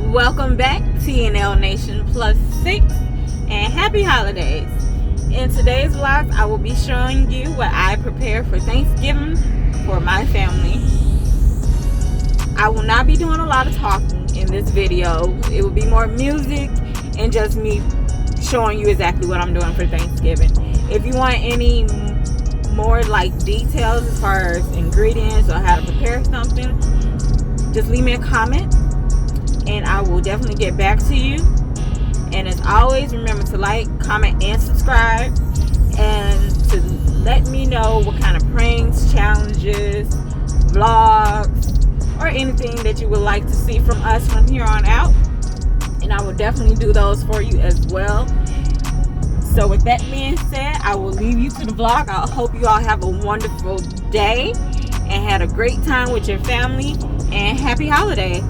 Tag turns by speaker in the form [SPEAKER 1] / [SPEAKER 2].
[SPEAKER 1] Welcome back, TNL Nation Plus 6, and happy holidays. In today's vlog, I will be showing you what I prepare for Thanksgiving for my family. I will not be doing a lot of talking in this video. It will be more music and just me showing you exactly what I'm doing for Thanksgiving. If you want any more like details as far as ingredients or how to prepare something, just leave me a comment and I will definitely get back to you. And as always, remember to like, comment, and subscribe, and to let me know what kind of pranks, challenges, vlogs, or anything that you would like to see from us from here on out, and I will definitely do those for you as well. So with that being said, I will leave you to the vlog. I hope you all have a wonderful day and had a great time with your family, and happy holidays.